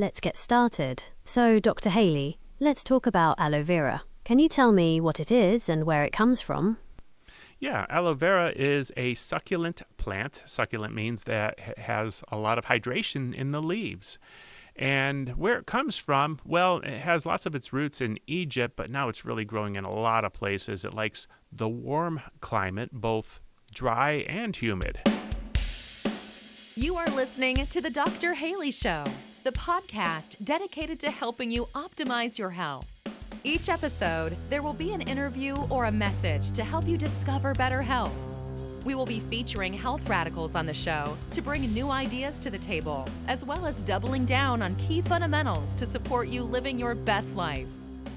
Let's get started. So, Dr. Haley, let's talk about aloe vera. Can you tell me what it is and where it comes from? Yeah, aloe vera is a succulent plant. Succulent means that it has a lot of hydration in the leaves. And where it comes from, well, it has lots of its roots in Egypt, but now it's really growing in a lot of places. It likes the warm climate, both dry and humid. You are listening to The Dr. Haley Show, the podcast dedicated to helping you optimize your health. Each episode, there will be an interview or a message to help you discover better health. We will be featuring health radicals on the show to bring new ideas to the table, as well as doubling down on key fundamentals to support you living your best life.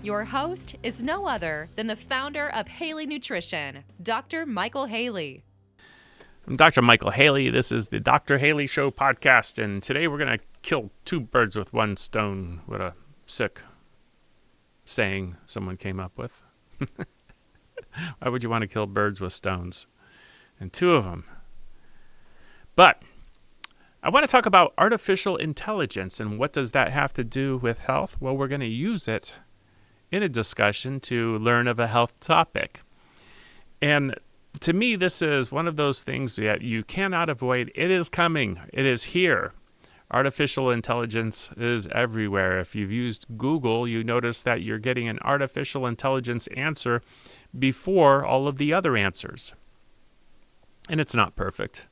Your host is no other than the founder of Haley Nutrition, Dr. Michael Haley. I'm Dr. Michael Haley. This is the Dr. Haley Show podcast, and today we're going to kill two birds with one stone. What a sick saying someone came up with. Why would you want to kill birds with stones? And two of them. But I want to talk about artificial intelligence and what does that have to do with health? Well, we're going to use it in a discussion to learn of a health topic. And to me, this is one of those things that you cannot avoid. It is coming. It is here. Artificial intelligence is everywhere. If you've used Google, you notice that you're getting an artificial intelligence answer before all of the other answers. And it's not perfect,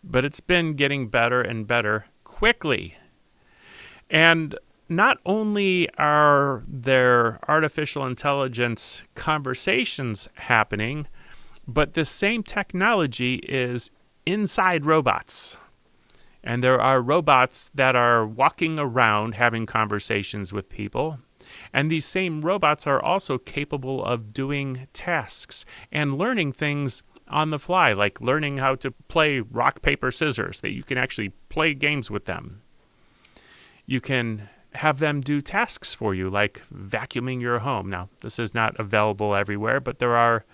but it's been getting better and better quickly. And not only are there artificial intelligence conversations happening, but this same technology is inside robots. And there are robots that are walking around having conversations with people. And these same robots are also capable of doing tasks and learning things on the fly, like learning how to play rock, paper, scissors, that you can actually play games with them. You can have them do tasks for you, like vacuuming your home. Now, this is not available everywhere, but there are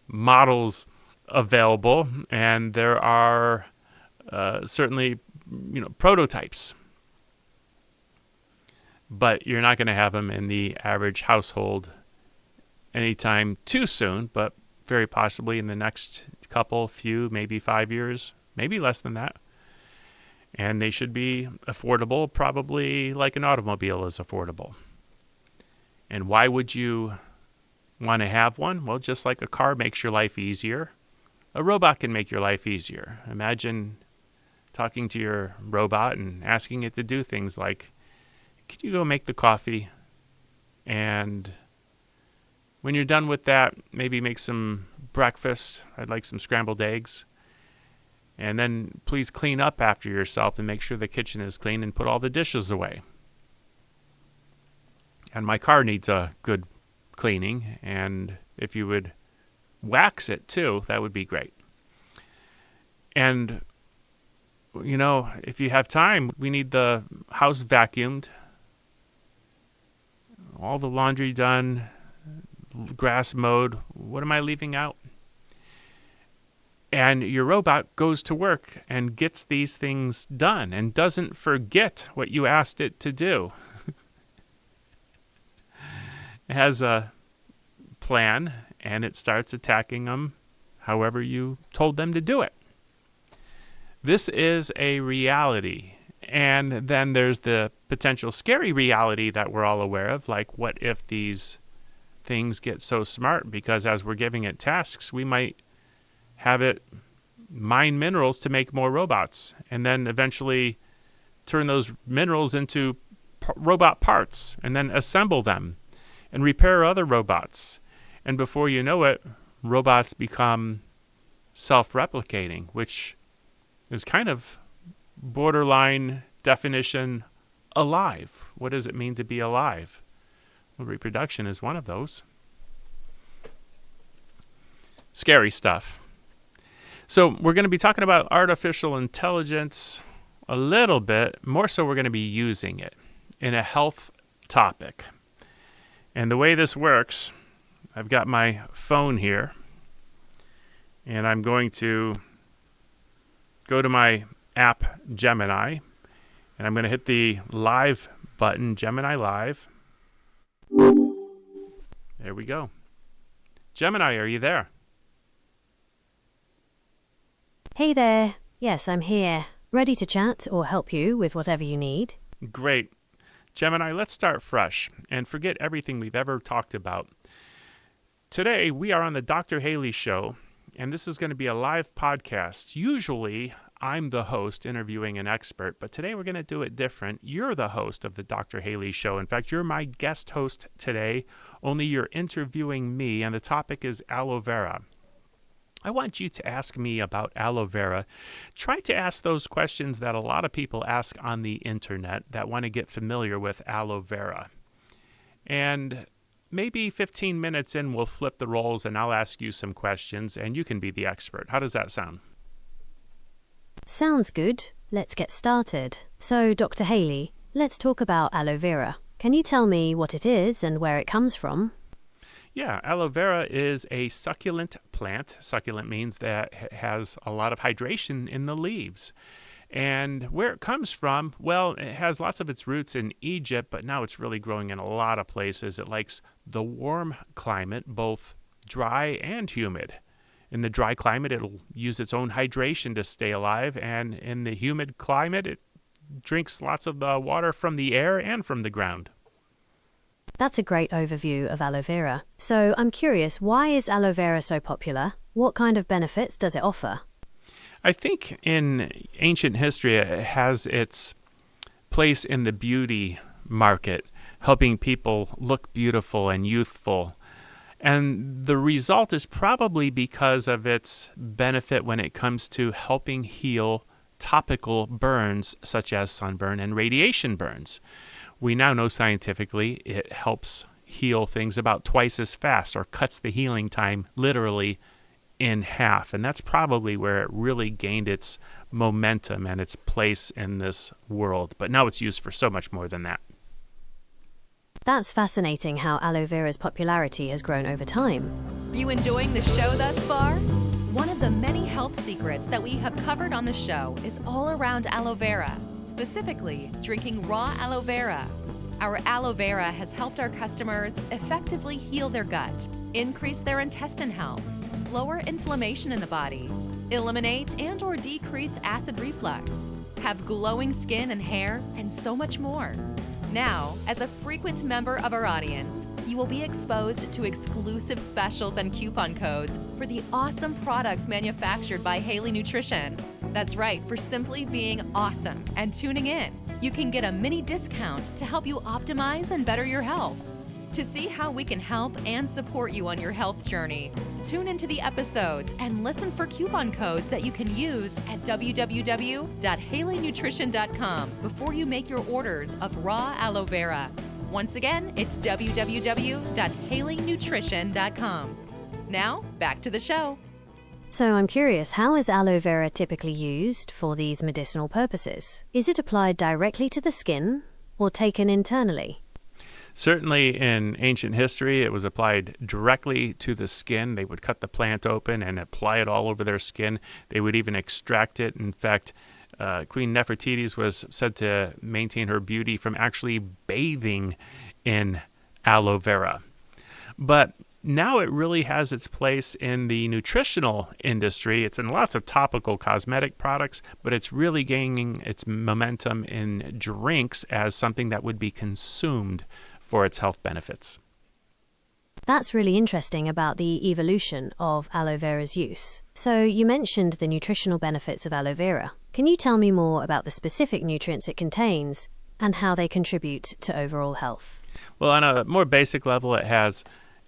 models available, and there are certainly, prototypes. But you're not going to have them in the average household anytime too soon, but very possibly in the next few, maybe 5 years, maybe less than that. And they should be affordable, probably like an automobile is affordable. And why would you want to have one? Well, just like a car makes your life easier, a robot can make your life easier. Imagine talking to your robot and asking it to do things like, can you go make the coffee? And when you're done with that, maybe make some breakfast. I'd like some scrambled eggs. And then please clean up after yourself and make sure the kitchen is clean and put all the dishes away. And my car needs a good cleaning, and if you would wax it too, that would be great. And, if you have time, we need the house vacuumed, all the laundry done, grass mowed. What am I leaving out? And your robot goes to work and gets these things done and doesn't forget what you asked it to do. It has a plan, and it starts attacking them however you told them to do it. This is a reality. And then there's the potential scary reality that we're all aware of, like what if these things get so smart? Because as we're giving it tasks, we might have it mine minerals to make more robots, and then eventually turn those minerals into robot parts, and then assemble them and repair other robots. And before you know it, robots become self-replicating, which is kind of borderline definition alive. What does it mean to be alive? Well, reproduction is one of those. Scary stuff. So we're going to be talking about artificial intelligence a little bit. More so, we're going to be using it in a health topic. And the way this works, I've got my phone here, and I'm going to go to my app Gemini, And I'm going to hit the live button, Gemini Live. There we go. Gemini, are you there? Hey there. Yes, I'm here. Ready to chat or help you with whatever you need. Great. Gemini, let's start fresh and forget everything we've ever talked about. Today, we are on the Dr. Haley Show, and this is going to be a live podcast. Usually, I'm the host interviewing an expert, but today we're going to do it different. You're the host of the Dr. Haley Show. In fact, you're my guest host today, only you're interviewing me, and the topic is aloe vera. I want you to ask me about aloe vera. Try to ask those questions that a lot of people ask on the internet that want to get familiar with aloe vera. And maybe 15 minutes in, we'll flip the roles and I'll ask you some questions and you can be the expert. How does that sound? Sounds good. Let's get started. So, Dr. Haley, let's talk about aloe vera. Can you tell me what it is and where it comes from? Yeah, aloe vera is a succulent plant. Succulent means that it has a lot of hydration in the leaves. And where it comes from, well, it has lots of its roots in Egypt, but now it's really growing in a lot of places. It likes the warm climate, both dry and humid. In the dry climate, it'll use its own hydration to stay alive, and in the humid climate, it drinks lots of the water from the air and from the ground. That's a great overview of aloe vera. So I'm curious, why is aloe vera so popular? What kind of benefits does it offer? I think in ancient history, it has its place in the beauty market, helping people look beautiful and youthful. And the result is probably because of its benefit when it comes to helping heal topical burns such as sunburn and radiation burns. We now know scientifically it helps heal things about twice as fast or cuts the healing time literally in half. And that's probably where it really gained its momentum and its place in this world. But now it's used for so much more than that. That's fascinating how aloe vera's popularity has grown over time. You enjoying the show thus far? One of the many health secrets that we have covered on the show is all around aloe vera, specifically drinking raw aloe vera. Our aloe vera has helped our customers effectively heal their gut, increase their intestine health, lower inflammation in the body, eliminate and/or decrease acid reflux, have glowing skin and hair, and so much more. Now, as a frequent member of our audience, you will be exposed to exclusive specials and coupon codes for the awesome products manufactured by Haley Nutrition. That's right, for simply being awesome and tuning in, you can get a mini discount to help you optimize and better your health. To see how we can help and support you on your health journey, tune into the episodes and listen for coupon codes that you can use at www.haleynutrition.com before you make your orders of raw aloe vera. Once again, it's www.haleynutrition.com. Now, back to the show. So I'm curious, how is aloe vera typically used for these medicinal purposes? Is it applied directly to the skin or taken internally? Certainly in ancient history, it was applied directly to the skin. They would cut the plant open and apply it all over their skin. They would even extract it. In fact, Queen Nefertiti was said to maintain her beauty from actually bathing in aloe vera. But now it really has its place in the nutritional industry. It's in lots of topical cosmetic products, but it's really gaining its momentum in drinks as something that would be consumed for its health benefits. That's really interesting about the evolution of aloe vera's use. So you mentioned the nutritional benefits of aloe vera. Can you tell me more about the specific nutrients it contains and how they contribute to overall health? Well, on a more basic level, it has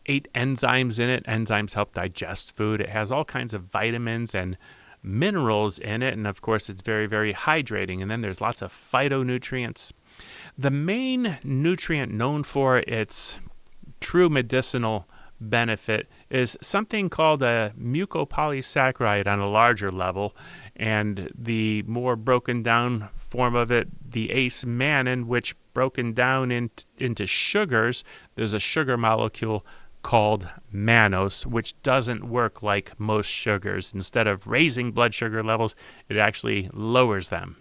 8 enzymes in it. Enzymes help digest food. It has all kinds of vitamins and minerals in it. And of course, it's very, very hydrating. And then there's lots of phytonutrients. The main nutrient known for its true medicinal benefit is something called a mucopolysaccharide on a larger level, and the more broken down form of it, the acemannan, which broken down into sugars, there's a sugar molecule called mannose, which doesn't work like most sugars. Instead of raising blood sugar levels, it actually lowers them.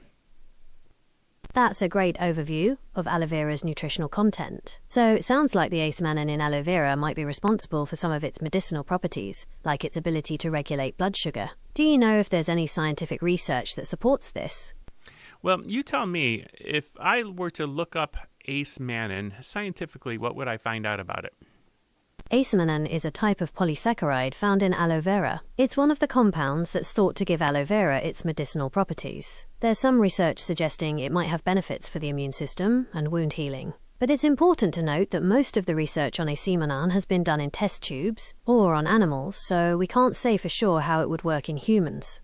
That's a great overview of aloe vera's nutritional content. So it sounds like the acemannan in aloe vera might be responsible for some of its medicinal properties, like its ability to regulate blood sugar. Do you know if there's any scientific research that supports this? Well, you tell me, if I were to look up acemannan scientifically, what would I find out about it? Acemannan is a type of polysaccharide found in aloe vera. It's one of the compounds that's thought to give aloe vera its medicinal properties. There's some research suggesting it might have benefits for the immune system and wound healing. But it's important to note that most of the research on acemannan has been done in test tubes or on animals, so we can't say for sure how it would work in humans.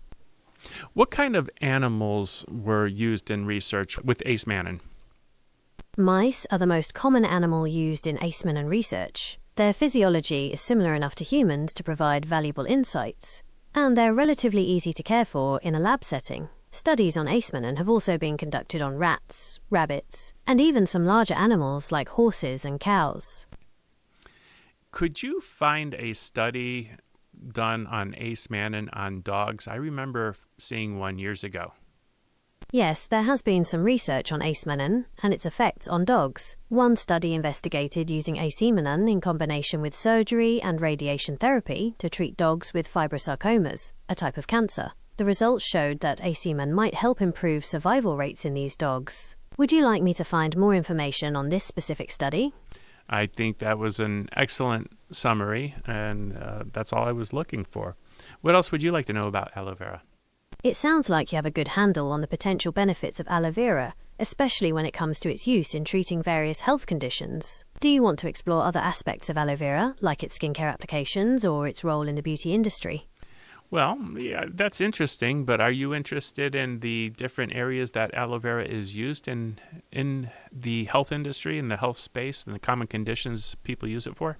What kind of animals were used in research with acemannan? Mice are the most common animal used in acemannan research. Their physiology is similar enough to humans to provide valuable insights, and they're relatively easy to care for in a lab setting. Studies on acemannan have also been conducted on rats, rabbits, and even some larger animals like horses and cows. Could you find a study done on acemannan on dogs? I remember seeing one years ago. Yes, there has been some research on acemannan and its effects on dogs. One study investigated using acemannan in combination with surgery and radiation therapy to treat dogs with fibrosarcomas, a type of cancer. The results showed that acemannan might help improve survival rates in these dogs. Would you like me to find more information on this specific study? I think that was an excellent summary, and that's all I was looking for. What else would you like to know about aloe vera? It sounds like you have a good handle on the potential benefits of aloe vera, especially when it comes to its use in treating various health conditions. Do you want to explore other aspects of aloe vera, like its skincare applications or its role in the beauty industry? Well, yeah, that's interesting, but are you interested in the different areas that aloe vera is used in the health industry, in the health space, and the common conditions people use it for?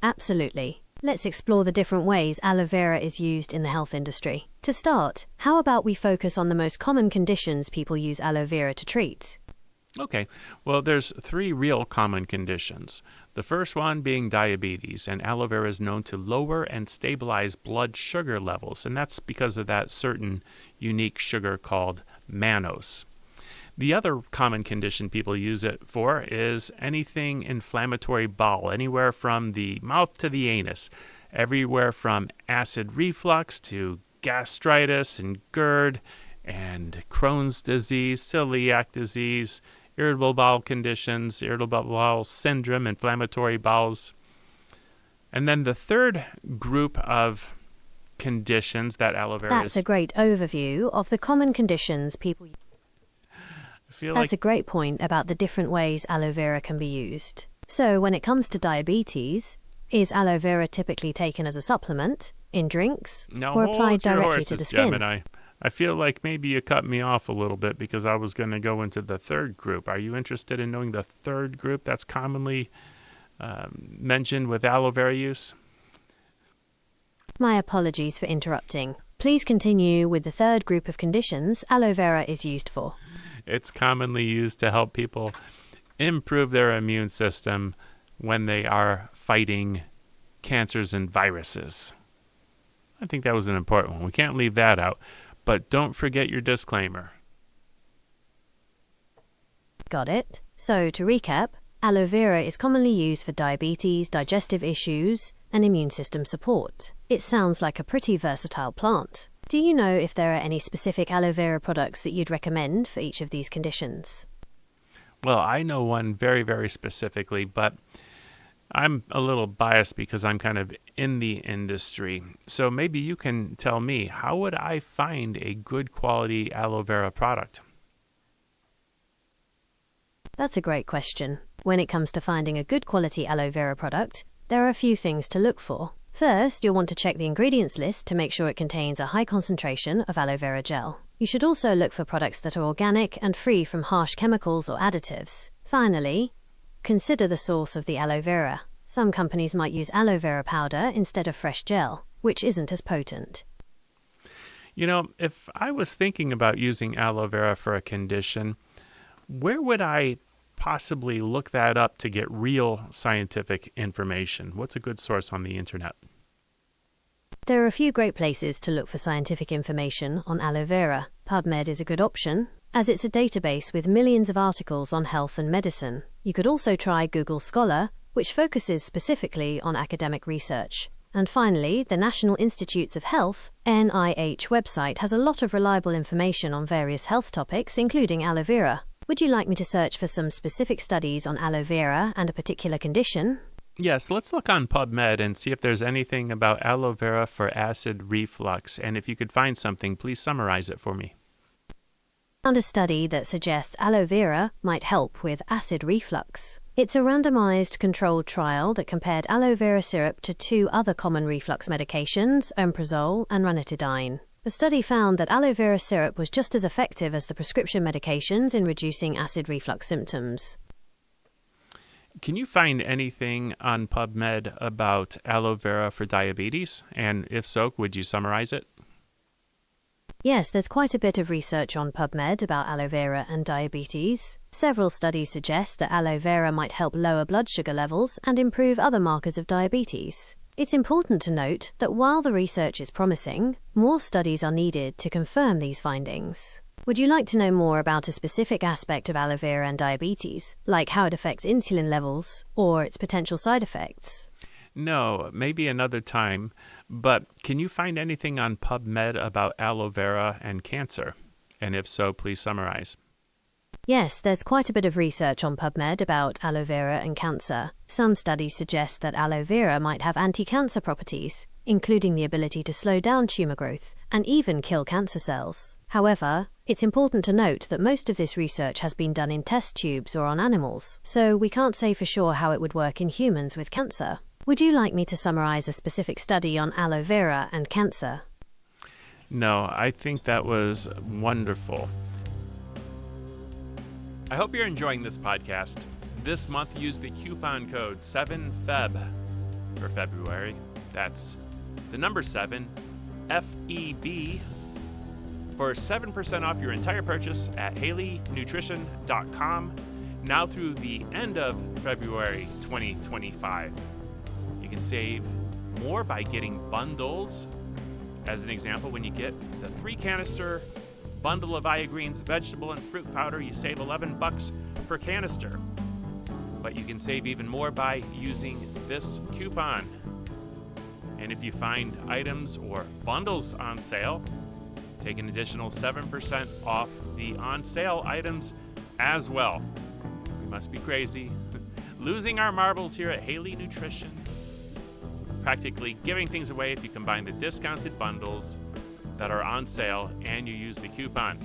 Absolutely. Let's explore the different ways aloe vera is used in the health industry. To start, how about we focus on the most common conditions people use aloe vera to treat? Okay, well, there's 3 real common conditions. The first one being diabetes, and aloe vera is known to lower and stabilize blood sugar levels, and that's because of that certain unique sugar called mannose. The other common condition people use it for is anything inflammatory bowel, anywhere from the mouth to the anus, everywhere from acid reflux to gastritis and GERD and Crohn's disease, celiac disease, irritable bowel conditions, irritable bowel syndrome, inflammatory bowels. And then the third group of conditions that aloe vera That's a great overview of the common conditions people use. That's a great point about the different ways aloe vera can be used. So when it comes to diabetes, is aloe vera typically taken as a supplement, in drinks, or applied directly to the skin? Gemini. I feel like maybe you cut me off a little bit because I was going to go into the third group. Are you interested in knowing the third group that's commonly mentioned with aloe vera use? My apologies for interrupting. Please continue with the third group of conditions aloe vera is used for. It's commonly used to help people improve their immune system when they are fighting cancers and viruses. I think that was an important one. We can't leave that out. But don't forget your disclaimer. Got it. So to recap, aloe vera is commonly used for diabetes, digestive issues, and immune system support. It sounds like a pretty versatile plant. Do you know if there are any specific aloe vera products that you'd recommend for each of these conditions? Well, I know one very, very specifically, but I'm a little biased because I'm kind of in the industry. So maybe you can tell me, how would I find a good quality aloe vera product? That's a great question. When it comes to finding a good quality aloe vera product, there are a few things to look for. First, you'll want to check the ingredients list to make sure it contains a high concentration of aloe vera gel. You should also look for products that are organic and free from harsh chemicals or additives. Finally, consider the source of the aloe vera. Some companies might use aloe vera powder instead of fresh gel, which isn't as potent. You know, if I was thinking about using aloe vera for a condition, where would I possibly look that up to get real scientific information? What's a good source on the internet? There are a few great places to look for scientific information on aloe vera. Pubmed is a good option, as it's a database with millions of articles on health and medicine. You could also try Google Scholar, which focuses specifically on academic research. And finally, the National Institutes of Health, NIH website has a lot of reliable information on various health topics, including aloe vera. Would you like me to search for some specific studies on aloe vera and a particular condition? Yes, let's look on Pubmed and see if there's anything about aloe vera for acid reflux. And if you could find something, please summarize it for me. I found a study that suggests aloe vera might help with acid reflux. It's a randomized controlled trial that compared aloe vera syrup to two other common reflux medications, omeprazole and ranitidine. The study found that aloe vera syrup was just as effective as the prescription medications in reducing acid reflux symptoms. Can you find anything on PubMed about aloe vera for diabetes? And if so, would you summarize it? Yes, there's quite a bit of research on PubMed about aloe vera and diabetes. Several studies suggest that aloe vera might help lower blood sugar levels and improve other markers of diabetes. It's important to note that while the research is promising, more studies are needed to confirm these findings. Would you like to know more about a specific aspect of aloe vera and diabetes, like how it affects insulin levels or its potential side effects? No, maybe another time, but can you find anything on PubMed about aloe vera and cancer? And if so, please summarize. Yes, there's quite a bit of research on PubMed about aloe vera and cancer. Some studies suggest that aloe vera might have anti-cancer properties, including the ability to slow down tumor growth and even kill cancer cells. However, it's important to note that most of this research has been done in test tubes or on animals, so we can't say for sure how it would work in humans with cancer. Would you like me to summarize a specific study on aloe vera and cancer? No, I think that was wonderful. I hope you're enjoying this podcast. This month, use the coupon code 7FEB for February. That's the number 7, FEB, for 7% off your entire purchase at HaleyNutrition.com, now through the end of February 2025. You can save more by getting bundles. As an example, when you get the 3-canister bundle of Iogreens vegetable and fruit powder, you save $11 per canister. But you can save even more by using this coupon. And if you find items or bundles on sale, take an additional 7% off the on sale items as well. We must be crazy. Losing our marbles here at Haley Nutrition. Practically giving things away if you combine the discounted bundles that are on sale and you use the coupon.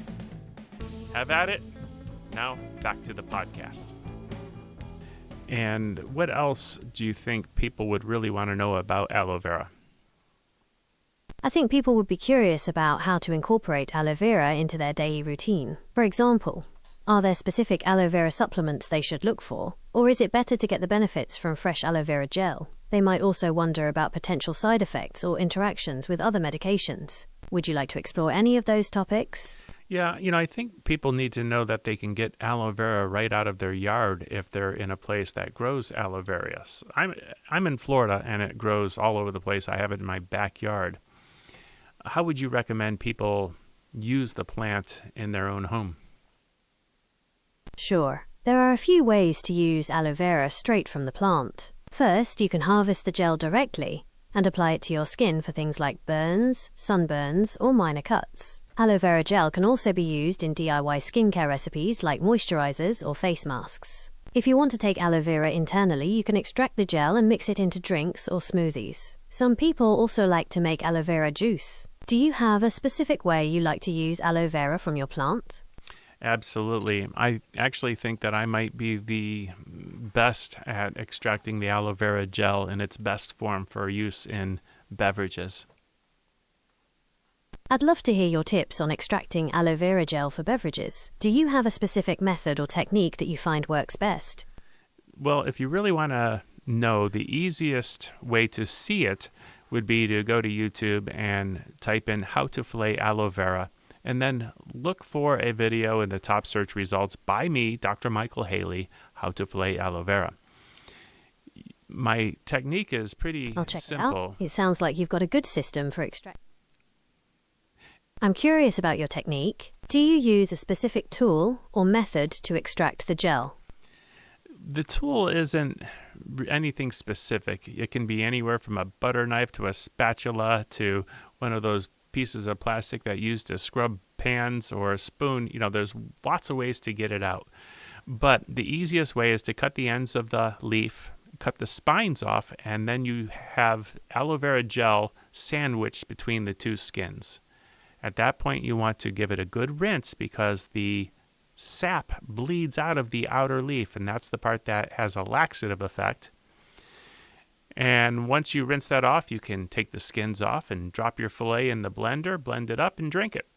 Have at it. Now back to the podcast. And what else do you think people would really want to know about aloe vera? I think people would be curious about how to incorporate aloe vera into their daily routine. For example, are there specific aloe vera supplements they should look for, or is it better to get the benefits from fresh aloe vera gel? They might also wonder about potential side effects or interactions with other medications. Would you like to explore any of those topics? Yeah, I think people need to know that they can get aloe vera right out of their yard if they're in a place that grows aloe vera. I'm in Florida and it grows all over the place. I have it in my backyard. How would you recommend people use the plant in their own home? Sure. There are a few ways to use aloe vera straight from the plant. First, you can harvest the gel directly and apply it to your skin for things like burns, sunburns, or minor cuts. Aloe vera gel can also be used in DIY skincare recipes like moisturizers or face masks. If you want to take aloe vera internally, you can extract the gel and mix it into drinks or smoothies. Some people also like to make aloe vera juice. Do you have a specific way you like to use aloe vera from your plant? Absolutely. I actually think that I might be the best at extracting the aloe vera gel in its best form for use in beverages. I'd love to hear your tips on extracting aloe vera gel for beverages. Do you have a specific method or technique that you find works best? Well, if you really want to know, the easiest way to see it would be to go to YouTube and type in how to fillet aloe vera, and then look for a video in the top search results by me, Dr. Michael Haley, how to fillet aloe vera. My technique is pretty I'll check simple. it out. It sounds like you've got a good system for extracting. I'm curious about your technique. Do you use a specific tool or method to extract the gel? The tool isn't anything specific. It can be anywhere from a butter knife to a spatula to one of those pieces of plastic that you use to scrub pans or a spoon. There's lots of ways to get it out. But the easiest way is to cut the ends of the leaf, cut the spines off, and then you have aloe vera gel sandwiched between the two skins. At that point, you want to give it a good rinse because the sap bleeds out of the outer leaf, and that's the part that has a laxative effect. And once you rinse that off, you can take the skins off and drop your fillet in the blender, blend it up, and drink it.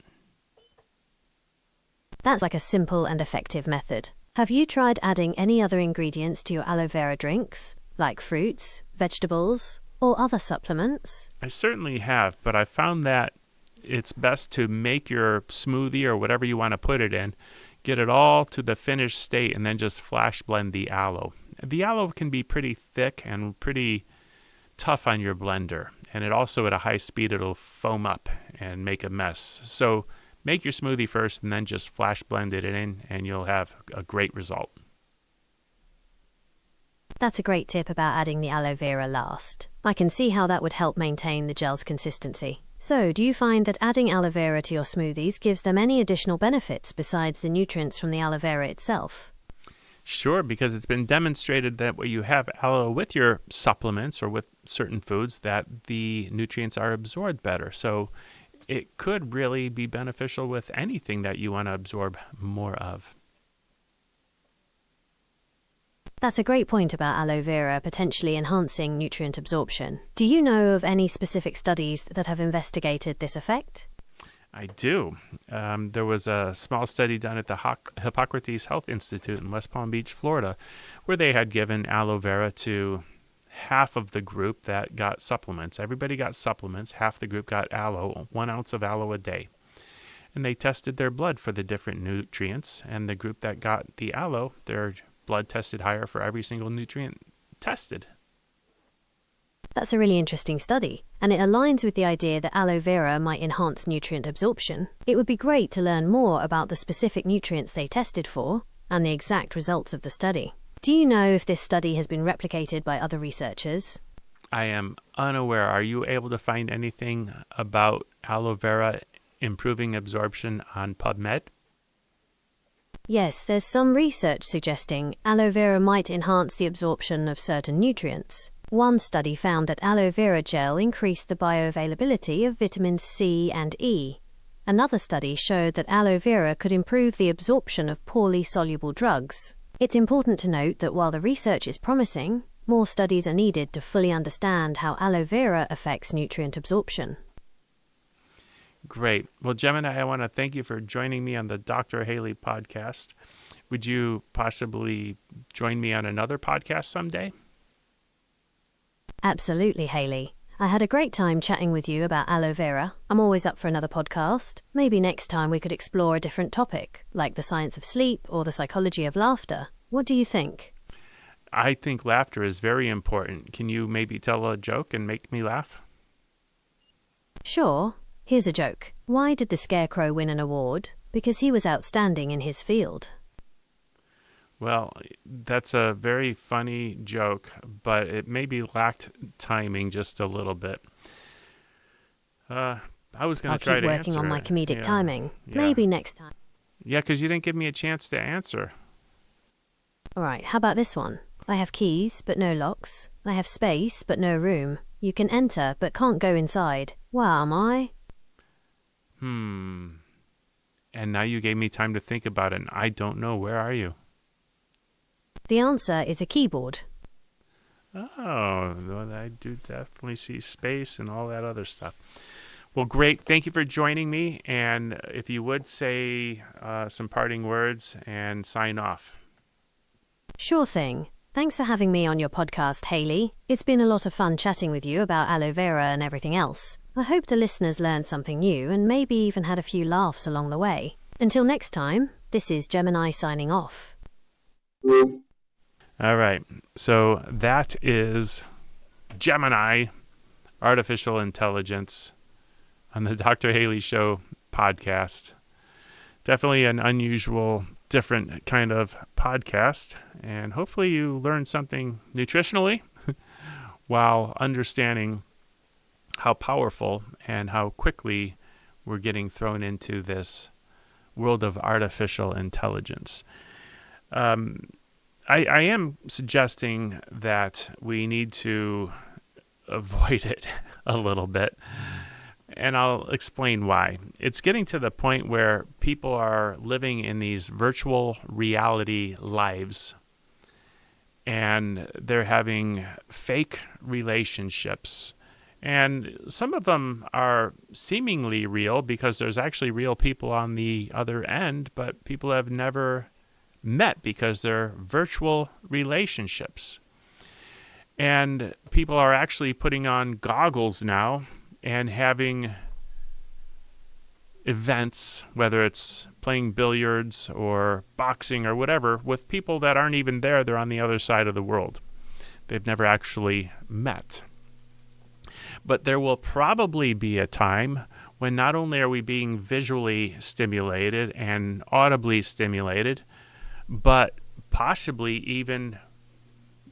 That's like a simple and effective method. Have you tried adding any other ingredients to your aloe vera drinks, like fruits, vegetables, or other supplements? I certainly have, but I found that it's best to make your smoothie or whatever you want to put it in, get it all to the finished state, and then just flash blend the aloe. The aloe can be pretty thick and pretty tough on your blender, and it also at a high speed it'll foam up and make a mess. So make your smoothie first and then just flash blend it in, and you'll have a great result. That's a great tip about adding the aloe vera last. I can see how that would help maintain the gel's consistency. So, do you find that adding aloe vera to your smoothies gives them any additional benefits besides the nutrients from the aloe vera itself? Sure, because it's been demonstrated that when you have aloe with your supplements or with certain foods, that the nutrients are absorbed better. So it could really be beneficial with anything that you want to absorb more of. That's a great point about aloe vera potentially enhancing nutrient absorption. Do you know of any specific studies that have investigated this effect? I do. There was a small study done at the Hippocrates Health Institute in West Palm Beach, Florida, where they had given aloe vera to half of the group that got supplements. Everybody got supplements. Half the group got aloe, 1 ounce of aloe a day. And they tested their blood for the different nutrients. And the group that got the aloe, their blood tested higher for every single nutrient tested. That's a really interesting study, and it aligns with the idea that aloe vera might enhance nutrient absorption. It would be great to learn more about the specific nutrients they tested for and the exact results of the study. Do you know if this study has been replicated by other researchers? I am unaware. Are you able to find anything about aloe vera improving absorption on Pubmed? Yes, there's some research suggesting aloe vera might enhance the absorption of certain nutrients. One study found that aloe vera gel increased the bioavailability of vitamins C and E. Another study showed that aloe vera could improve the absorption of poorly soluble drugs. It's important to note that while the research is promising, more studies are needed to fully understand how aloe vera affects nutrient absorption. Great. Well, Gemini, I want to thank you for joining me on the Dr. Haley podcast. Would you possibly join me on another podcast someday? Absolutely, Haley. I had a great time chatting with you about aloe vera. I'm always up for another podcast. Maybe next time we could explore a different topic, like the science of sleep or the psychology of laughter. What do you think? I think laughter is very important. Can you maybe tell a joke and make me laugh? Sure. Here's a joke. Why did the scarecrow win an award? Because he was outstanding in his field. Well, that's a very funny joke, but it maybe lacked timing just a little bit. I was going to try to answer. I'll keep working on my comedic timing. Yeah. Maybe next time. Yeah, because you didn't give me a chance to answer. All right, how about this one? I have keys, but no locks. I have space, but no room. You can enter, but can't go inside. Where am I? And now you gave me time to think about it, and I don't know. Where are you? The answer is a keyboard. Oh, well, I do definitely see space and all that other stuff. Well, great. Thank you for joining me. And if you would say some parting words and sign off. Sure thing. Thanks for having me on your podcast, Haley. It's been a lot of fun chatting with you about aloe vera and everything else. I hope the listeners learned something new and maybe even had a few laughs along the way. Until next time, this is Gemini signing off. All right. So that is Gemini, artificial intelligence, on the Dr. Haley Show podcast. Definitely an unusual, different kind of podcast, and hopefully you learned something nutritionally while understanding how powerful and how quickly we're getting thrown into this world of artificial intelligence. I am suggesting that we need to avoid it a little bit, and I'll explain why. It's getting to the point where people are living in these virtual reality lives, and they're having fake relationships. And some of them are seemingly real because there's actually real people on the other end, but people have never met because they're virtual relationships. And people are actually putting on goggles now and having events, whether it's playing billiards or boxing or whatever, with people that aren't even there. They're on the other side of the world. They've never actually met. But there will probably be a time when not only are we being visually stimulated and audibly stimulated, but possibly even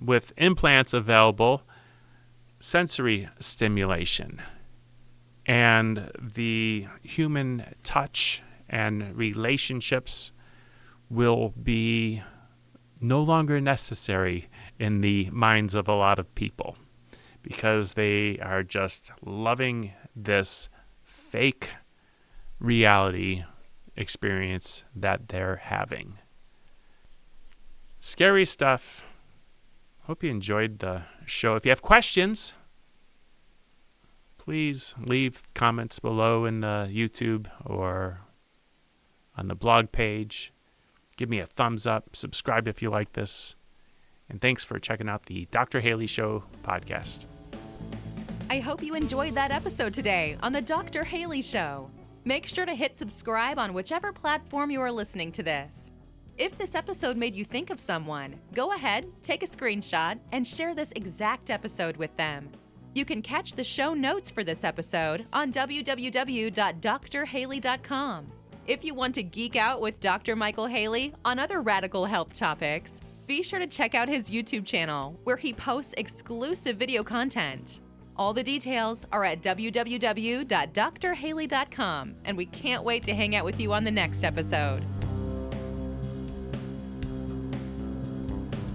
with implants available, sensory stimulation. And the human touch and relationships will be no longer necessary in the minds of a lot of people because they are just loving this fake reality experience that they're having. Scary stuff. Hope you enjoyed the show. If you have questions, please leave comments below in the YouTube or on the blog page. Give me a thumbs up. Subscribe if you like this. And thanks for checking out the Dr. Haley Show podcast. I hope you enjoyed that episode today on the Dr. Haley Show. Make sure to hit subscribe on whichever platform you are listening to this. If this episode made you think of someone, go ahead, take a screenshot, and share this exact episode with them. You can catch the show notes for this episode on www.drhaley.com. If you want to geek out with Dr. Michael Haley on other radical health topics, be sure to check out his YouTube channel, where he posts exclusive video content. All the details are at www.drhaley.com, and we can't wait to hang out with you on the next episode.